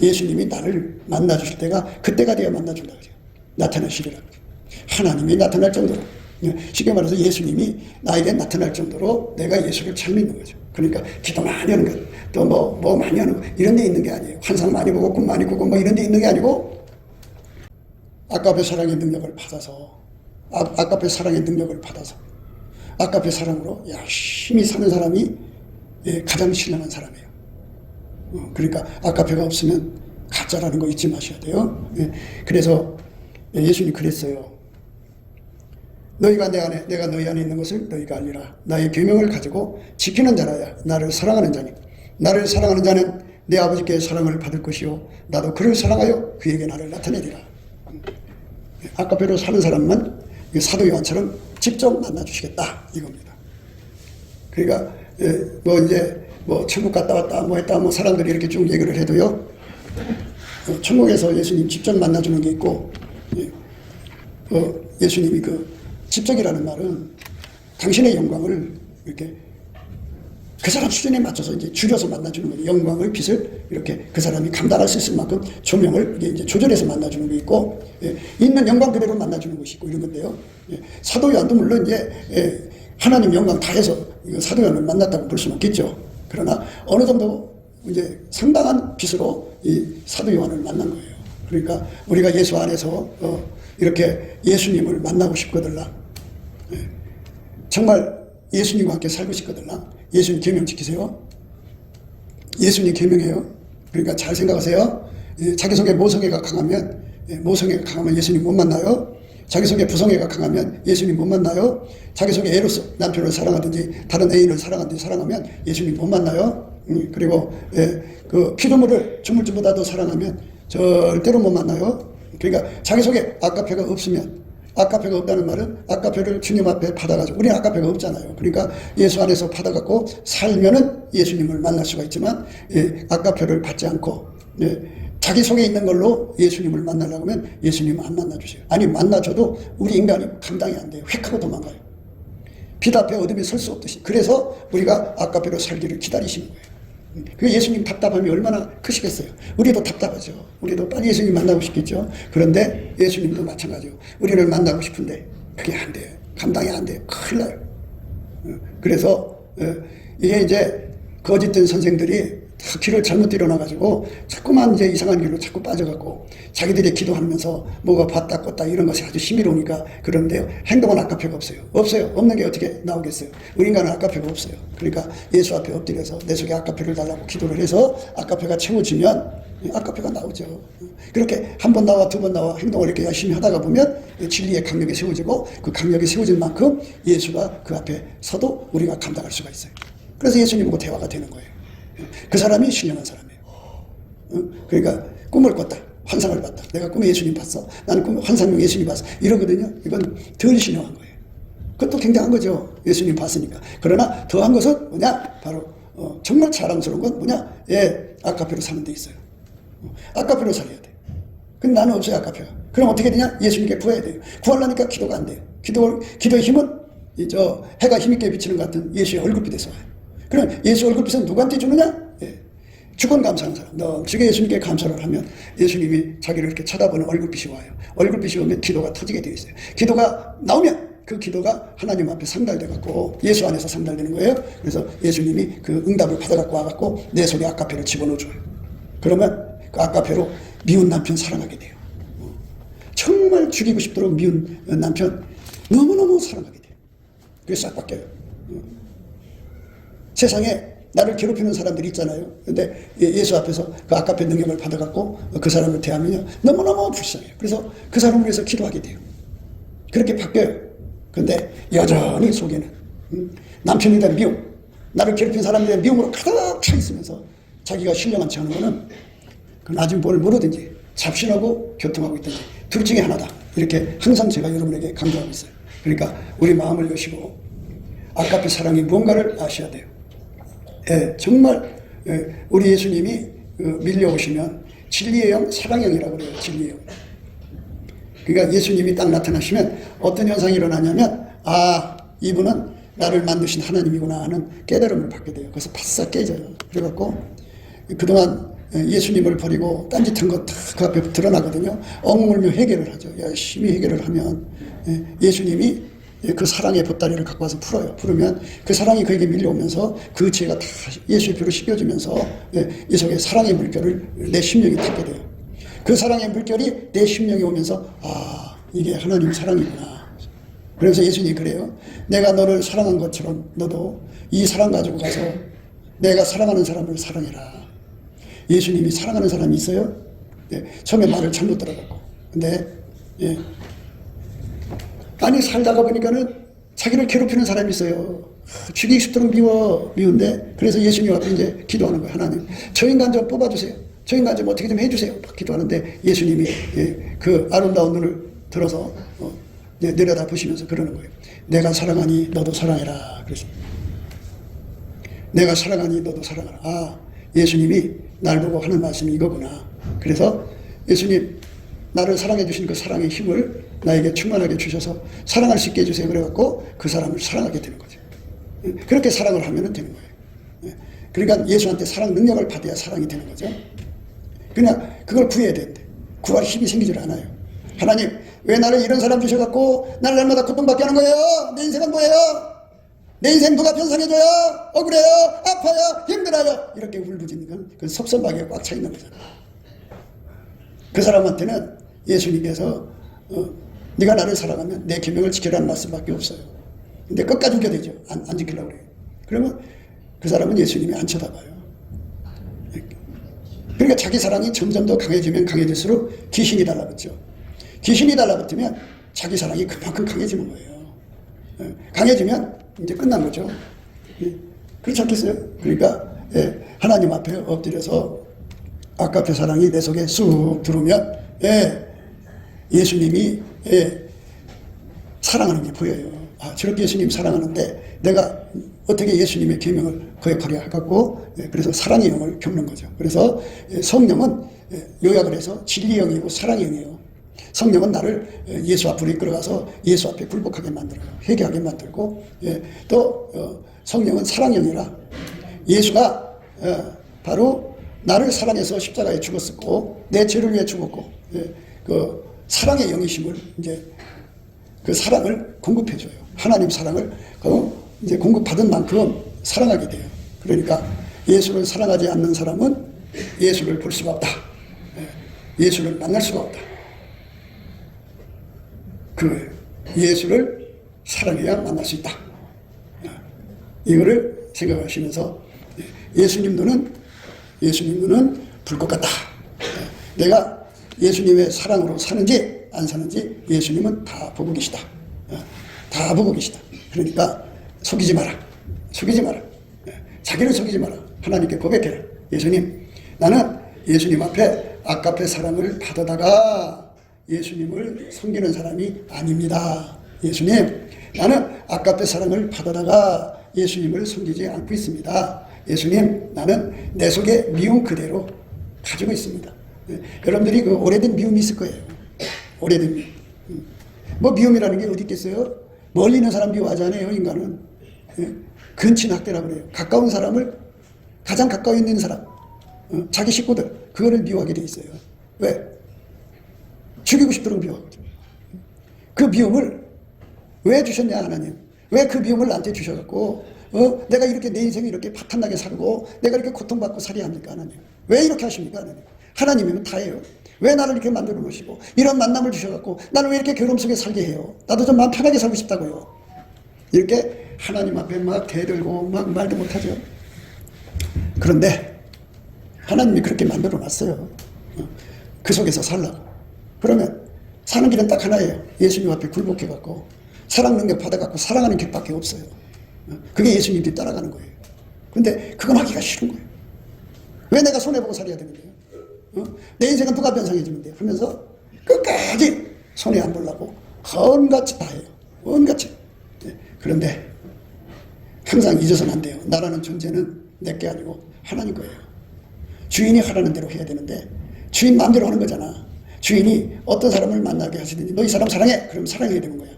예수님이 나를 만나 주실 때가 그때가 돼야 만나 준다고 하죠. 나타나시리라고 하죠. 하나님이 나타날 정도로, 쉽게 말해서 예수님이 나에게 나타날 정도로 내가 예수를 잘 믿는 거죠. 그러니까 기도 많이 하는 것, 또 뭐 많이 하는 것, 이런 데 있는 게 아니에요. 환상 많이 보고 꿈 많이 꾸고 뭐 이런 데 있는 게 아니고 아까페 사랑의 능력을 받아서 아까페 사랑의 능력을 받아서 아까페 사랑으로 열심히 사는 사람이 가장 신령한 사람이에요. 그러니까 아까페가 없으면 가짜라는 거 잊지 마셔야 돼요. 그래서 예수님이 그랬어요. 너희가 내 안에 내가 너희 안에 있는 것을 너희가 알리라. 나의 계명을 가지고 지키는 자라야 나를 사랑하는 자니 나를 사랑하는 자는 내 아버지께 사랑을 받을 것이요 나도 그를 사랑하여 그에게 나를 나타내리라. 아까페로 사는 사람만 사도 요한처럼 직접 만나주시겠다 이겁니다. 그러니까 뭐 천국 갔다 왔다 뭐 했다 뭐 사람들이 이렇게 쭉 얘기를 해도요. 천국에서 예수님 직접 만나주는 게 있고 예수님이 그 직접이라는 말은 당신의 영광을 이렇게 그 사람 수준에 맞춰서 이제 줄여서 만나주는 거예요. 영광의 빛을 이렇게 그 사람이 감당할 수 있을 만큼 조명을 이제 조절해서 만나주는 게 있고, 있는 영광 그대로 만나주는 것이 있고 이런 건데요. 사도 요한도 물론 이제 하나님 영광 다해서 사도 요한을 만났다고 볼 수는 없겠죠. 그러나 어느 정도 이제 상당한 빛으로 이 사도 요한을 만난 거예요. 그러니까 우리가 예수 안에서 이렇게 예수님을 만나고 싶거든요. 정말 예수님과 함께 살고 싶거든요. 예수님 계명 지키세요. 예수님 계명이에요. 그러니까 잘 생각하세요. 자기 속에 모성애가 강하면 예수님 못 만나요. 자기 속에 부성애가 강하면 예수님 못 만나요. 자기 속에 에로스 남편을 사랑하든지 다른 애인을 사랑하든지 사랑하면 예수님 못 만나요. 그리고 그 피조물을 주물주보다도 사랑하면 절대로 못 만나요. 그러니까 자기 속에 아까페가 없으면, 아까페가 없다는 말은 아까페를 주님 앞에 받아가지고, 우리는 아까페가 없잖아요. 그러니까 예수 안에서 받아갖고 살면은 예수님을 만날 수가 있지만, 아까페를 받지 않고 자기 속에 있는 걸로 예수님을 만나려고 하면 예수님 안 만나주세요. 아니 만나줘도 우리 인간이 감당이 안 돼요. 획하고 도망가요. 빛 앞에 어둠에 설 수 없듯이. 그래서 우리가 아까페로 살기를 기다리시는 거예요. 그 예수님 답답함이 얼마나 크시겠어요. 우리도 답답하죠. 우리도 빨리 예수님 만나고 싶겠죠. 그런데 예수님도 마찬가지요. 우리를 만나고 싶은데 그게 안 돼요. 감당이 안 돼요. 큰일 나요. 그래서 이게 이제 거짓된 선생들이 다 길을 잘못 일어나가지고 자꾸만 이제 이상한 길로 자꾸 빠져갖고 자기들이 기도하면서 뭐가 봤다 껐다 이런 것이 아주 힘이로우니까 그런데요. 행동은 아까페가 없어요. 없어요. 없는 게 어떻게 나오겠어요. 우리 인간은 아까페가 없어요. 그러니까 예수 앞에 엎드려서 내 속에 아까페를 달라고 기도를 해서 아까페가 채워지면 아까페가 나오죠. 그렇게 한 번 나와 두 번 나와 행동을 이렇게 열심히 하다가 보면 진리의 강력이 세워지고 그 강력이 세워진 만큼 예수가 그 앞에 서도 우리가 감당할 수가 있어요. 그래서 예수님하고 대화가 되는 거예요. 그 사람이 신령한 사람이에요. 그러니까 꿈을 꿨다. 환상을 봤다. 내가 꿈에 예수님 봤어. 나는 꿈에 환상용 예수님 봤어. 이러거든요. 이건 덜 신령한 거예요. 그것도 굉장한 거죠. 예수님 봤으니까. 그러나 더한 것은 뭐냐? 바로 정말 자랑스러운 건 뭐냐? 아까페로 사는 데 있어요. 아까페로 살아야 돼. 근데 나는 없어요. 아까페가. 그럼 어떻게 되냐? 예수님께 구해야 돼요. 구하려니까 기도가 안 돼요. 기도의 힘은 해가 힘있게 비치는 것 같은 예수의 얼굴빛에서 와요. 그럼 예수 얼굴빛은 누구한테 주느냐? 주권 감사하는 사람, 넘치게 예수님께 감사를 하면 예수님이 자기를 이렇게 쳐다보는 얼굴빛이 와요. 얼굴빛이 오면 기도가 터지게 되어 있어요. 기도가 나오면 그 기도가 하나님 앞에 상달돼 갖고 예수 안에서 상달되는 거예요. 그래서 예수님이 그 응답을 받아 갖고 와 갖고 내 속에 아까페를 집어넣어 줘요. 그러면 그 아까페로 미운 남편 사랑하게 돼요. 정말 죽이고 싶도록 미운 남편 너무너무 사랑하게 돼요. 그게 싹 바뀌어요. 세상에 나를 괴롭히는 사람들이 있잖아요. 근데 예수 앞에서 그 아까페 능력을 받아 갖고 그 사람을 대하면요 너무너무 불쌍해요. 그래서 그 사람을 위해서 기도하게 돼요. 그렇게 바뀌어요. 근데 여전히 속에는 남편에 대한 미움, 나를 괴롭힌 사람에 대한 미움으로 가득 차 있으면서 자기가 신령한 체 하는 거는 그 나중에 뭘 모르든지 잡신하고 교통하고 있든지 둘 중에 하나다. 이렇게 항상 제가 여러분에게 강조하고 있어요. 그러니까 우리 마음을 여시고 아까페 사랑이 무언가를 아셔야 돼요. 예, 정말 우리 예수님이 밀려오시면 진리의 영, 사랑의 영이라고 그래요. 진리의 영. 그러니까 예수님이 딱 나타나시면 어떤 현상이 일어나냐면 이분은 나를 만드신 하나님이구나 하는 깨달음을 받게 돼요. 그래서 바싹 깨져요. 그래갖고 그동안 예수님을 버리고 딴짓한 거 다 그 앞에 드러나거든요. 엉물며 해결을 하죠. 열심히 해결을 하면 예수님이 그 사랑의 보따리를 갖고 와서 풀어요. 풀으면 그 사랑이 그에게 밀려오면서 그 죄가 다 예수의 피로 씻겨지면서 이 속에 사랑의 물결을 내 심령이 타게 돼요. 그 사랑의 물결이 내 심령에 오면서 이게 하나님 사랑이구나. 그래서 예수님이 그래요. 내가 너를 사랑한 것처럼 너도 이 사랑 가지고 가서 내가 사랑하는 사람을 사랑해라. 예수님이 사랑하는 사람이 있어요? 처음에 말을 잘못 들어갖고. 근데 아니 살다가 보니까는 자기를 괴롭히는 사람이 있어요. 죽이기 싶도록 미운데 그래서 예수님 앞에 이제 기도하는 거예요. 하나님 저 인간 좀 뽑아주세요. 저 인간 좀 어떻게 좀 해주세요. 기도하는데 예수님이 그 아름다운 눈을 들어서 내려다 보시면서 그러는 거예요. 내가 사랑하니 너도 사랑해라. 그래서 내가 사랑하니 너도 사랑하라. 예수님이 날 보고 하는 말씀이 이거구나. 그래서 예수님 나를 사랑해 주신 그 사랑의 힘을 나에게 충만하게 주셔서 사랑할 수 있게 해주세요. 그래갖고 그 사람을 사랑하게 되는 거죠. 그렇게 사랑을 하면 되는 거예요. 그러니까 예수한테 사랑 능력을 받아야 사랑이 되는 거죠. 그냥 그걸 구해야 되는데 구할 힘이 생기질 않아요. 하나님 왜 나를 이런 사람 주셔갖고 나를 날마다 고통받게 하는 거예요? 내 인생은 뭐예요? 내 인생 누가 변상해줘요? 억울해요? 아파요? 힘들어요? 이렇게 울부짖는 건 그 섭섭하게 꽉 차 있는 거잖아요. 그 사람한테는 예수님께서 네가 나를 사랑하면 내 계명을 지키라는 말씀밖에 없어요. 근데 끝까지 우겨대죠. 안 지키려고 그래요. 그러면 그 사람은 예수님이 안 쳐다봐요. 그러니까 자기 사랑이 점점 더 강해지면 강해질수록 귀신이 달라붙죠. 귀신이 달라붙으면 자기 사랑이 그만큼 강해지는 거예요. 강해지면 이제 끝난 거죠. 그렇지 않겠어요? 그러니까 하나님 앞에 엎드려서 아까페 사랑이 내 속에 쑥 들어오면 예수님이 사랑하는 게 보여요. 저렇게 예수님 사랑하는데 내가 어떻게 예수님의 계명을 거역하려 해갖고 그래서 사랑의 영을 겪는 거죠. 그래서 성령은 요약을 해서 진리의 영이고 사랑의 영이에요. 성령은 나를 예수 앞으로 이끌어가서 예수 앞에 굴복하게 만들어요. 회개하게 만들고 또 성령은 사랑의 영이라 예수가 바로 나를 사랑해서 십자가에 죽었었고 내 죄를 위해 죽었고 그 사랑의 영이심을 이제 그 사랑을 공급해줘요. 하나님 사랑을 이제 공급받은 만큼 사랑하게 돼요. 그러니까 예수를 사랑하지 않는 사람은 예수를 볼 수가 없다. 예수를 만날 수가 없다. 그 예수를 사랑해야 만날 수 있다. 이거를 생각하시면서 예수님 눈은 불꽃 같다. 내가 예수님의 사랑으로 사는지 안 사는지 예수님은 다 보고 계시다. 다 보고 계시다. 그러니까 속이지 마라. 속이지 마라. 자기를 속이지 마라. 하나님께 고백해라. 예수님, 나는 예수님 앞에 아까페 사랑을 받아다가 예수님을 섬기는 사람이 아닙니다. 예수님, 나는 아까페 사랑을 받아다가 예수님을 섬기지 않고 있습니다. 예수님, 나는 내 속에 미움 그대로 가지고 있습니다. 여러분들이 그 오래된 미움이 있을 거예요. 오래된 미움. 뭐 미움이라는 게 어디 있겠어요? 멀리 있는 사람 미워하지 않아요, 인간은. 근친학대라고 그래요. 가까운 사람을 가장 가까이 있는 사람. 자기 식구들 그거를 미워하게 돼 있어요. 왜? 죽이고 싶도록 미워하거든. 그 미움을 왜 주셨냐 하나님? 왜 그 미움을 나한테 주셔갖고 내가 이렇게 내 인생을 이렇게 파탄나게 살고 내가 이렇게 고통받고 살아야 합니까 하나님? 왜 이렇게 하십니까 하나님? 하나님이면 다예요. 왜 나를 이렇게 만들어 놓으시고 이런 만남을 주셔갖고 나를 왜 이렇게 괴로움 속에 살게 해요? 나도 좀 마음 편하게 살고 싶다고요. 이렇게 하나님 앞에 막 대들고 막 말도 못하죠. 그런데 하나님이 그렇게 만들어 놨어요. 그 속에서 살라고. 그러면 사는 길은 딱 하나예요. 예수님 앞에 굴복해갖고 사랑 능력 받아갖고 사랑하는 길밖에 없어요. 그게 예수님 뒤 따라가는 거예요. 근데 그건 하기가 싫은 거예요. 왜 내가 손해보고 살아야 되는데요? 내 인생은 누가 변상해주면 돼요? 하면서 끝까지 손해 안 보려고 헌같이 다 해요. 헌같이. 그런데 항상 잊어서는 안 돼요. 나라는 존재는 내게 아니고 하나님 거예요. 주인이 하라는 대로 해야 되는데 주인 마음대로 하는 거잖아. 주인이 어떤 사람을 만나게 하시든지 너 이 사람 사랑해? 그럼 사랑해야 되는 거야.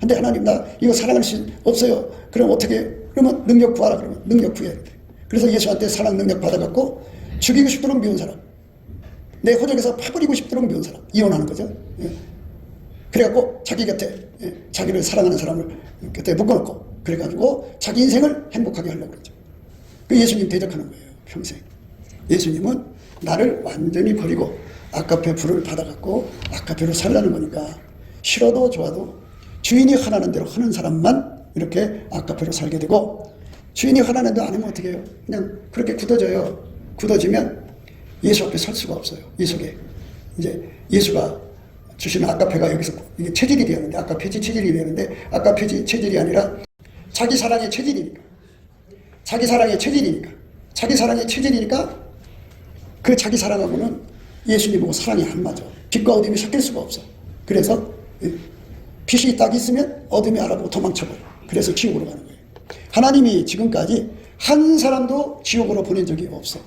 근데 하나님 나 이거 사랑할 수 없어요. 그럼 어떻게? 그러면 능력 구하라. 그러면 능력 구해야 돼. 그래서 예수한테 사랑 능력 받아갖고 죽이고 싶도록 미운 사람, 내 호적에서 파버리고 싶도록 미운 사람 이혼하는 거죠. 그래갖고 자기 곁에 자기를 사랑하는 사람을 곁에 묶어놓고 그래가지고 자기 인생을 행복하게 하려고 그러죠. 그 예수님 대적하는 거예요. 평생. 예수님은 나를 완전히 버리고 아까페 불을 받아갖고 아까페로 살라는 거니까 싫어도 좋아도 주인이 하라는 대로 하는 사람만 이렇게 아까페로 살게 되고 주인이 하라는 대로 안 하면 어떻게 해요? 그냥 그렇게 굳어져요. 굳어지면 예수 앞에 설 수가 없어요. 이 속에 이제 예수가 주시는 아까페가 여기서 이게 체질이 되었는데 아까페지 체질이 되었는데 아까페지 체질이 아니라 자기 사랑의 체질이니까 자기 사랑의 체질이니까 자기 사랑의 체질이니까 그 자기 사랑하고는 예수님하고 사랑이 안 맞아. 빛과 어둠이 섞일 수가 없어. 그래서 빛이 딱 있으면 어둠이 알아보고 도망쳐버려. 그래서 지옥으로 가는 거예요. 하나님이 지금까지 한 사람도 지옥으로 보낸 적이 없어.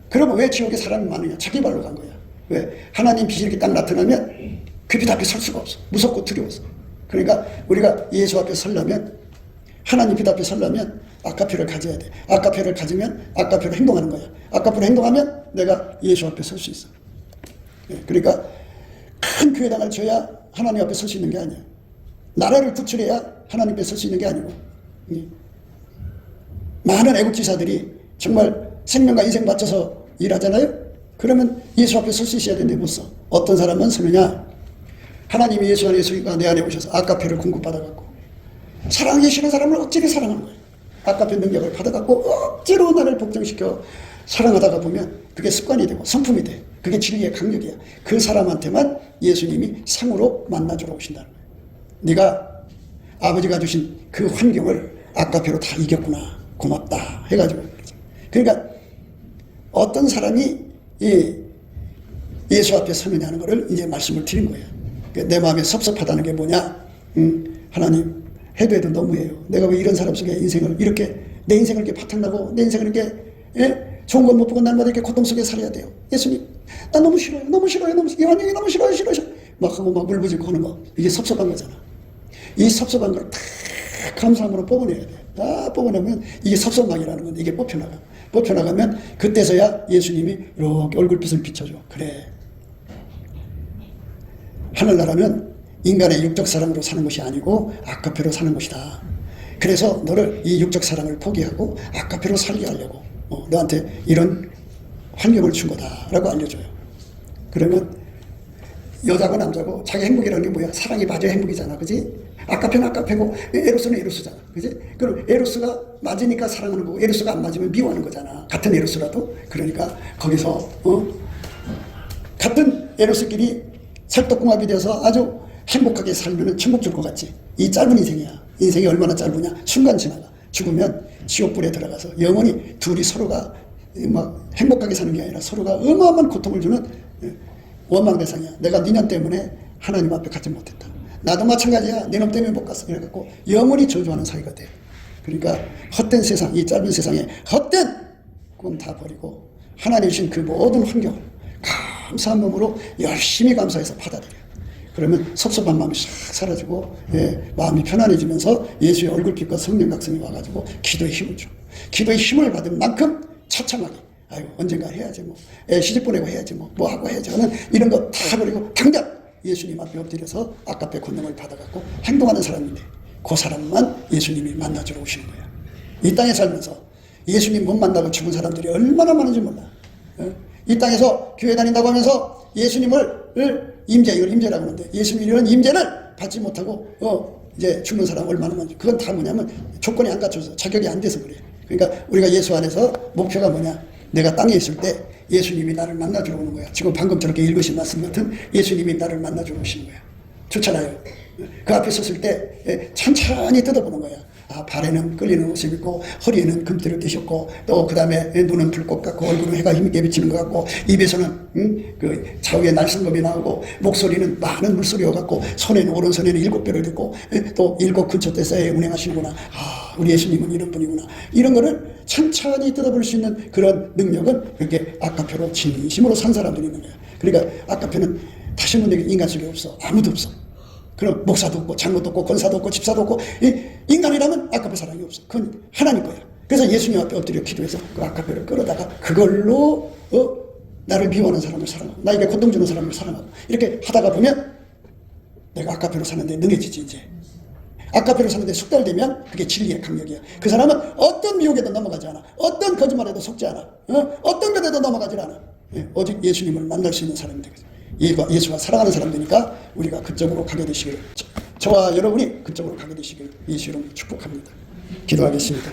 그러면 왜 지옥에 사람이 많으냐? 자기 발로 간 거야. 왜? 하나님 빛이 이렇게 딱 나타나면 그 빛 앞에 설 수가 없어. 무섭고 두려워서. 그러니까 우리가 예수 앞에 서려면 하나님 빛 앞에 서려면 아까페를 가져야 돼. 아까페를 가지면 아까페로 행동하는 거야. 아까페로 행동하면 내가 예수 앞에 설 수 있어. 그러니까 큰 교회당을 줘야 하나님 앞에 설 수 있는 게 아니야. 나라를 구출해야 하나님 앞에 설 수 있는 게 아니고 많은 애국지사들이 정말 생명과 인생 바쳐서 일하잖아요. 그러면 예수 앞에 설 수 있어야 되는데 못 서. 어떤 사람은 서느냐? 하나님이 예수 안에 예수가 내 안에 오셔서 아까페를 공급받아갖고 사랑하기 싫은 사람을 억지로 사랑하는 거예요. 아까페 능력을 받아갖고 억지로 나를 복종시켜 사랑하다가 보면 그게 습관이 되고 성품이 돼. 그게 진리의 강력이야. 그 사람한테만 예수님이 상으로 만나주러 오신다는 거예요. 네가 아버지가 주신 그 환경을 아까페로 다 이겼구나. 고맙다. 해가지고. 그러니까 어떤 사람이 예수 앞에 서느냐는 것을 이제 말씀을 드린 거예요. 내 마음에 섭섭하다는 게 뭐냐? 하나님 해도 너무해요. 내가 왜 이런 사람 속에 인생을 이렇게 내 인생을 이렇게 바탕나고 내 인생을 이렇게 좋은 건 못 보고 날마다 이렇게 고통 속에 살아야 돼요. 예수님, 나 너무 싫어요. 너무 싫어요. 이 환경이 너무 싫어요. 싫어요. 막 하고 막 울부짖고 하는 거. 이게 섭섭한 거잖아. 이 섭섭한 걸 다 감사함으로 뽑아내야 돼. 다 뽑아내면 이게 섭섭막이라는 건데 이게 뽑혀나가. 뽑혀나가면 그때서야 예수님이 이렇게 얼굴빛을 비춰줘. 그래. 하늘나라는 인간의 육적 사랑으로 사는 것이 아니고 아까페로 사는 것이다. 그래서 너를 이 육적 사랑을 포기하고 아까페로 살게 하려고 너한테 이런 환경을 준 거다라고 알려줘요. 그러면 여자고 남자고 자기 행복이라는 게 뭐야? 사랑이 맞아야 행복이잖아. 그지? 아까페는 아까페고 에로스는 에로스잖아. 그지? 그럼 에로스가 맞으니까 사랑하는 거고 에로스가 안 맞으면 미워하는 거잖아. 같은 에로스라도. 그러니까 거기서 같은 에로스끼리 찰떡궁합이 되어서 아주 행복하게 살면 천국 줄 것 같지. 이 짧은 인생이야. 인생이 얼마나 짧으냐. 순간 지나가. 죽으면 지옥불에 들어가서 영원히 둘이 서로가 막 행복하게 사는 게 아니라 서로가 어마어마한 고통을 주는 원망 대상이야. 내가 니년 때문에 하나님 앞에 가지 못했다. 나도 마찬가지야. 네 놈 때문에 못 갔어. 그래갖고 영원히 저주하는 사이가 돼. 그러니까 헛된 세상, 이 짧은 세상에 헛된 꿈 다 버리고 하나님 주신 그 모든 환경을 감사한 마음으로 열심히 감사해서 받아들여. 그러면 섭섭한 마음이 싹 사라지고 마음이 편안해지면서 예수의 얼굴빛과 성령 각성이 와가지고 기도의 힘을 줘. 기도의 힘을 받은 만큼 처참하게 아유 언젠가 해야지 뭐 시집 보내고 해야지 뭐 하고 해야지 하는 이런 거 다 버리고 당장 예수님 앞에 엎드려서 아까페 권능을 받아갖고 행동하는 사람인데 그 사람만 예수님이 만나주러 오시는 거예요. 이 땅에 살면서 예수님 못 만나고 죽은 사람들이 얼마나 많은지 몰라. 이 땅에서 교회 다닌다고 하면서 예수님을 임재, 이걸 임재라고 하는데 예수님이라는 임재를 받지 못하고 이제 죽는 사람 얼마나 많은지. 그건 다 뭐냐면 조건이 안 갖춰서 자격이 안 돼서 그래. 그러니까 우리가 예수 안에서 목표가 뭐냐, 내가 땅에 있을 때 예수님이 나를 만나주러 오는 거야. 지금 방금 저렇게 읽으신 말씀 같은 예수님이 나를 만나주러 오시는 거야. 좋잖아요. 그 앞에 섰을 때 천천히 뜯어보는 거야. 아, 발에는 끌리는 옷을 입고 허리에는 금띠를 띠셨고 또 그 다음에 눈은 불꽃 같고 얼굴은 해가 힘있게 비치는 것 같고 입에서는 그 좌우에 날성검이 나오고 목소리는 많은 물소리와 같고 손에는 오른손에는 7뼈를 듣고 또 7 근처 때서에 운행하시는구나. 아, 우리 예수님은 이런 분이구나. 이런 거를 천천히 뜯어볼 수 있는 그런 능력은 그렇게 아까표로 진심으로 산 사람들이 있는 거야. 그러니까 아까표는 다시 한번 인간 속에 없어. 아무도 없어. 그럼 목사도 없고 장로도 없고 권사도 없고 집사도 없고 인간이라면 아까페 사랑이 없어. 그건 하나님 거야. 그래서 예수님 앞에 엎드려 기도해서 그 아까페를 끌어다가 그걸로 나를 미워하는 사람을 사랑하고 나에게 고통 주는 사람을 사랑하고 이렇게 하다가 보면 내가 아까페로 사는데 능해지지. 이제 아까페로 사는데 숙달되면 그게 진리의 강력이야. 그 사람은 어떤 미혹에도 넘어가지 않아. 어떤 거짓말에도 속지 않아. 어떤 것에도 넘어가지 않아. 오직 예수님을 만날 수 있는 사람이 되거든. 예수가 사랑하는 사람들이니까 우리가 그쪽으로 가게 되시기를, 저와 여러분이 그쪽으로 가게 되시기를 예수 이름으로 축복합니다. 기도하겠습니다.